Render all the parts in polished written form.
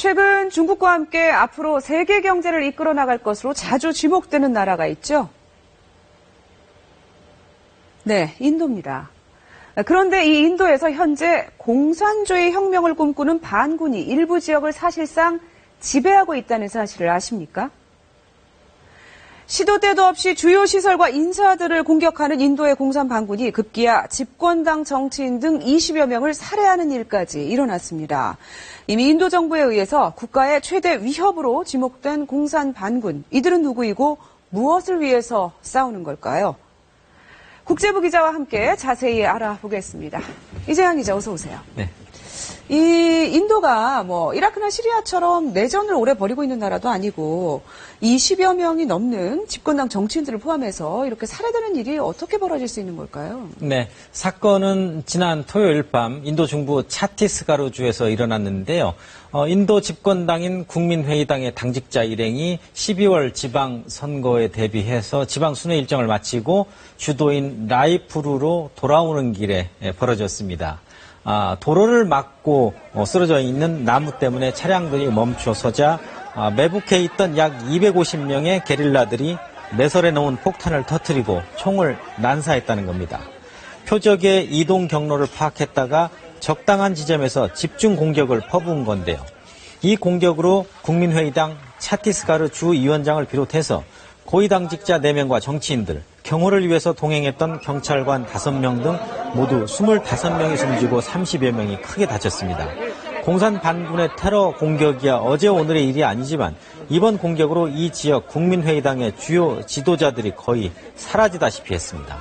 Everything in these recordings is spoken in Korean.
최근 중국과 함께 앞으로 세계 경제를 이끌어 나갈 것으로 자주 지목되는 나라가 있죠. 네, 인도입니다. 그런데 이 인도에서 현재 공산주의 혁명을 꿈꾸는 반군이 일부 지역을 사실상 지배하고 있다는 사실을 아십니까? 시도 때도 없이 주요 시설과 인사들을 공격하는 인도의 공산 반군이 급기야 집권당 정치인 등 20여 명을 살해하는 일까지 일어났습니다. 이미 인도 정부에 의해서 국가의 최대 위협으로 지목된 공산 반군, 이들은 누구이고 무엇을 위해서 싸우는 걸까요? 국제부 기자와 함께 자세히 알아보겠습니다. 이재양 기자 어서 오세요. 네. 이 인도가 이라크나 시리아처럼 내전을 오래 벌이고 있는 나라도 아니고 20여 명이 넘는 집권당 정치인들을 포함해서 이렇게 살해되는 일이 어떻게 벌어질 수 있는 걸까요? 네, 사건은 지난 토요일 밤 인도 중부 차티스가르 주에서 일어났는데요. 인도 집권당인 국민회의당의 당직자 일행이 12월 지방선거에 대비해서 지방 순회 일정을 마치고 주도인 라이푸르로 돌아오는 길에 벌어졌습니다. 도로를 막고 쓰러져 있는 나무 때문에 차량들이 멈춰서자 매북해 있던 약 250명의 게릴라들이 매설해 놓은 폭탄을 터뜨리고 총을 난사했다는 겁니다. 표적의 이동 경로를 파악했다가 적당한 지점에서 집중 공격을 퍼부은 건데요. 이 공격으로 국민회의당 차티스가르 주위원장을 비롯해서 고위당직자 4명과 정치인들, 경호를 위해서 동행했던 경찰관 5명 등 모두 25명이 숨지고 30여 명이 크게 다쳤습니다. 공산 반군의 테러 공격이야 어제 오늘의 일이 아니지만 이번 공격으로 이 지역 국민회의당의 주요 지도자들이 거의 사라지다시피 했습니다.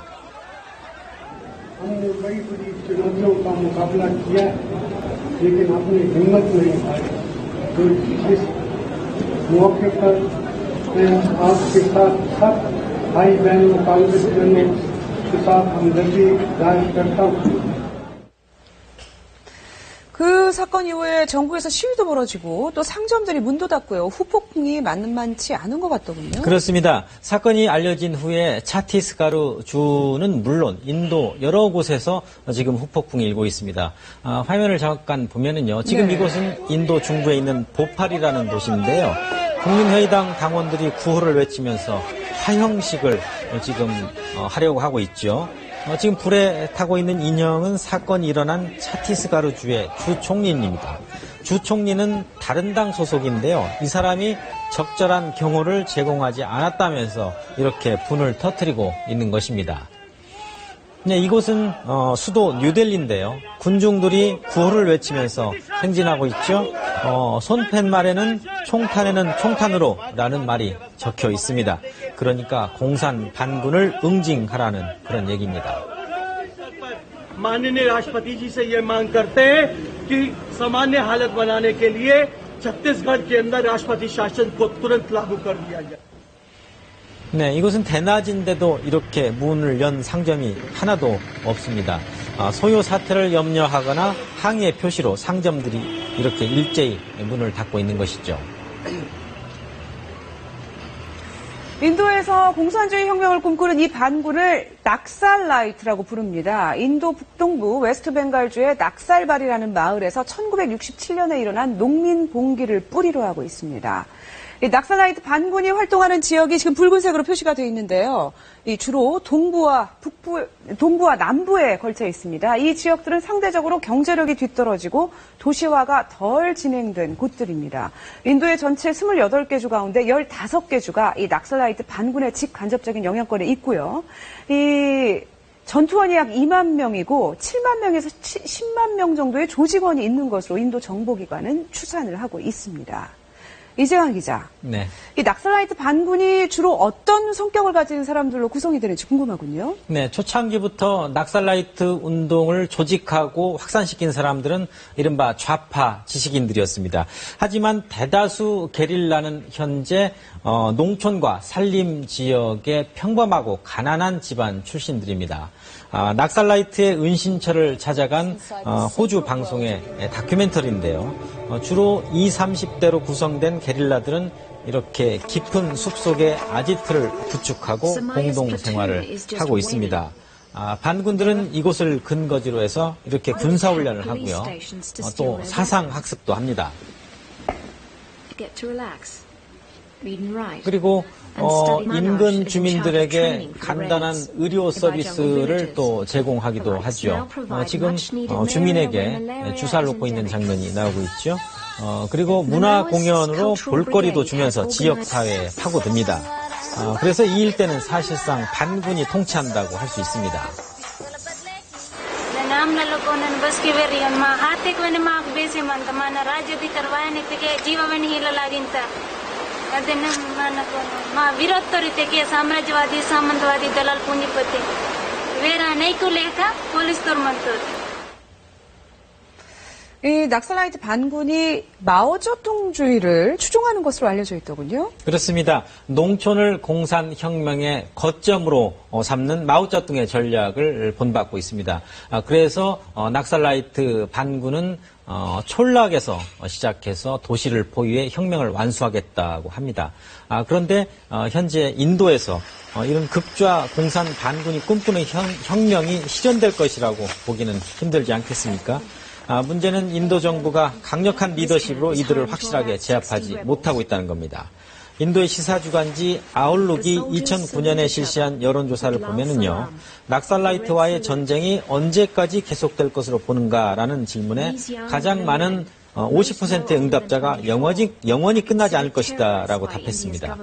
그 사건 이후에 정부에서 시위도 벌어지고 또 상점들이 문도 닫고요. 후폭풍이 만만치 않은 것 같더군요. 그렇습니다. 사건이 알려진 후에 차티스가르 주는 물론 인도 여러 곳에서 지금 후폭풍이 일고 있습니다. 화면을 잠깐 보면은요. 지금 이곳은 인도 중부에 있는 보팔이라는 도시인데요. 국민회의당 당원들이 구호를 외치면서 화형식을 지금 하려고 하고 있죠. 지금 불에 타고 있는 인형은 사건이 일어난 차티스가르 주의 주 총리입니다. 주 총리는 다른 당 소속인데요. 이 사람이 적절한 경호를 제공하지 않았다면서 이렇게 분을 터뜨리고 있는 것입니다. 네, 이곳은 수도 뉴델리인데요. 군중들이 구호를 외치면서 행진하고 있죠. 손팻말에는 총탄에는 총탄으로 라는 말이 적혀 있습니다. 그러니까 공산 반군을 응징하라는 그런 얘기입니다. माननीय राष्ट्रपति जी से ये मांग करते हैं कि सामान्य हालत बनाने के लिए छत्तीसगढ़ के अंदर राष्ट्रपति शासन को तुरंत लागू कर दिया जाए. 네, 이곳은 대낮인데도 이렇게 문을 연 상점이 하나도 없습니다. 소요 사태를 염려하거나 항의의 표시로 상점들이 이렇게 일제히 문을 닫고 있는 것이죠. 인도에서 공산주의 혁명을 꿈꾸는 이 반군을 낙살라이트라고 부릅니다. 인도 북동부 웨스트벵갈주의 낙살발이라는 마을에서 1967년에 일어난 농민 봉기를 뿌리로 하고 있습니다. 이 낙살라이트 반군이 활동하는 지역이 지금 붉은색으로 표시가 되어 있는데요. 이 주로 동부와 남부에 걸쳐 있습니다. 이 지역들은 상대적으로 경제력이 뒤떨어지고 도시화가 덜 진행된 곳들입니다. 인도의 전체 28개 주 가운데 15개 주가 이 낙살라이트 반군의 직간접적인 영향권에 있고요. 이 전투원이 약 2만 명이고 7만 명에서 10만 명 정도의 조직원이 있는 것으로 인도 정보기관은 추산을 하고 있습니다. 이재환 기자. 네. 이 낙살라이트 반군이 주로 어떤 성격을 가진 사람들로 구성이 되는지 궁금하군요. 네, 초창기부터 낙살라이트 운동을 조직하고 확산시킨 사람들은 이른바 좌파 지식인들이었습니다. 하지만 대다수 게릴라는 현재 농촌과 산림 지역의 평범하고 가난한 집안 출신들입니다. 낙살라이트의 은신처를 찾아간 호주 방송의 다큐멘터리인데요. 주로 20, 30대로 구성된 게릴라들은 이렇게 깊은 숲속에 아지트를 구축하고 공동생활을 하고 있습니다. 반군들은 이곳을 근거지로 해서 이렇게 군사훈련을 하고요. 또 사상학습도 합니다. 그리고 인근 주민들에게 간단한 의료 서비스를 또 제공하기도 하죠. 지금 주민에게 주사를 놓고 있는 장면이 나오고 있죠. 그리고 문화 공연으로 볼거리도 주면서 지역 사회에 파고듭니다. 그래서 이 일대는 사실상 반군이 통치한다고 할 수 있습니다. 이 낙살라이트 반군이 마오쩌둥주의를 추종하는 것으로 알려져 있더군요. 그렇습니다. 농촌을 공산혁명의 거점으로 삼는 마오쩌둥의 전략을 본받고 있습니다. 그래서 낙살라이트 반군은 촌락에서 시작해서 도시를 포위해 혁명을 완수하겠다고 합니다. 그런데 현재 인도에서 이런 극좌 공산 반군이 꿈꾸는 혁명이 실현될 것이라고 보기는 힘들지 않겠습니까? 문제는 인도 정부가 강력한 리더십으로 이들을 확실하게 제압하지 못하고 있다는 겁니다. 인도의 시사주간지 아웃룩이 2009년에 실시한 여론조사를 보면은요, 낙살라이트와의 전쟁이 언제까지 계속될 것으로 보는가라는 질문에 가장 많은 50%의 응답자가 영원히 끝나지 않을 것이다라고 답했습니다.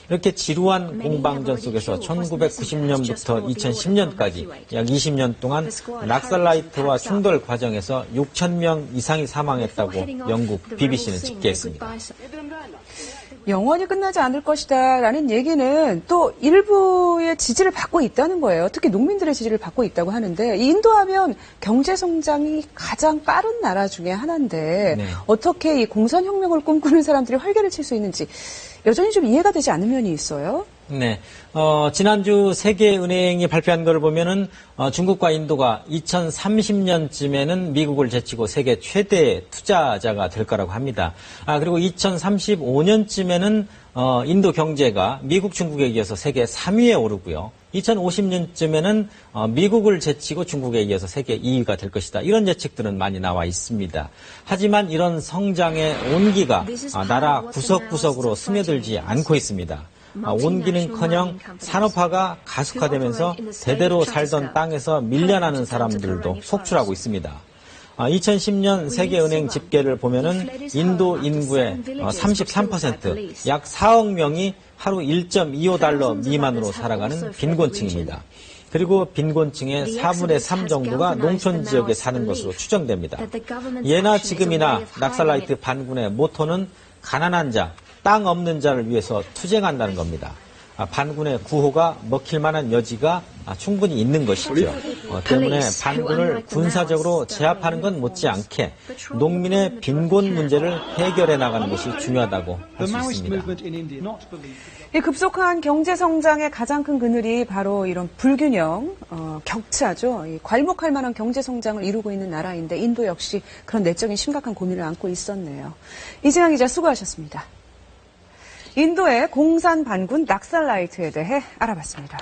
이렇게 지루한 공방전 속에서 1990년부터 2010년까지 약 20년 동안 낙살라이트와 충돌 과정에서 6,000명 이상이 사망했다고 영국 BBC는 집계했습니다. 영원히 끝나지 않을 것이다라는 얘기는 또 일부의 지지를 받고 있다는 거예요. 특히 농민들의 지지를 받고 있다고 하는데, 인도하면 경제 성장이 가장 빠른 나라 중에 하나인데 네. 어떻게 이 공산혁명을 꿈꾸는 사람들이 활개를 칠 수 있는지 여전히 좀 이해가 되지 않는 면이 있어요. 네. 지난주 세계은행이 발표한 걸 보면은, 중국과 인도가 2030년쯤에는 미국을 제치고 세계 최대 투자자가 될 거라고 합니다. 그리고 2035년쯤에는, 인도 경제가 미국, 중국에 이어서 세계 3위에 오르고요. 2050년쯤에는 미국을 제치고 중국에 이어서 세계 2위가 될 것이다. 이런 예측들은 많이 나와 있습니다. 하지만 이런 성장의 온기가 나라 구석구석으로 스며들지 않고 있습니다. 온기는커녕 산업화가 가속화되면서 대대로 살던 땅에서 밀려나는 사람들도 속출하고 있습니다. 2010년 세계은행 집계를 보면은 인도 인구의 33%, 약 4억 명이 하루 1.25달러 미만으로 살아가는 빈곤층입니다. 그리고 빈곤층의 4분의 3 정도가 농촌 지역에 사는 것으로 추정됩니다. 예나 지금이나 낙살라이트 반군의 모토는 가난한 자, 땅 없는 자를 위해서 투쟁한다는 겁니다. 반군의 구호가 먹힐 만한 여지가 충분히 있는 것이죠. 때문에 반군을 군사적으로 제압하는 건 못지않게 농민의 빈곤 문제를 해결해 나가는 것이 중요하다고 할 수 있습니다. 이 급속한 경제 성장의 가장 큰 그늘이 바로 이런 불균형, 격차죠. 이 괄목할 만한 경제 성장을 이루고 있는 나라인데 인도 역시 그런 내적인 심각한 고민을 안고 있었네요. 이진아 기자 수고하셨습니다. 인도의 공산 반군 낙살라이트에 대해 알아봤습니다.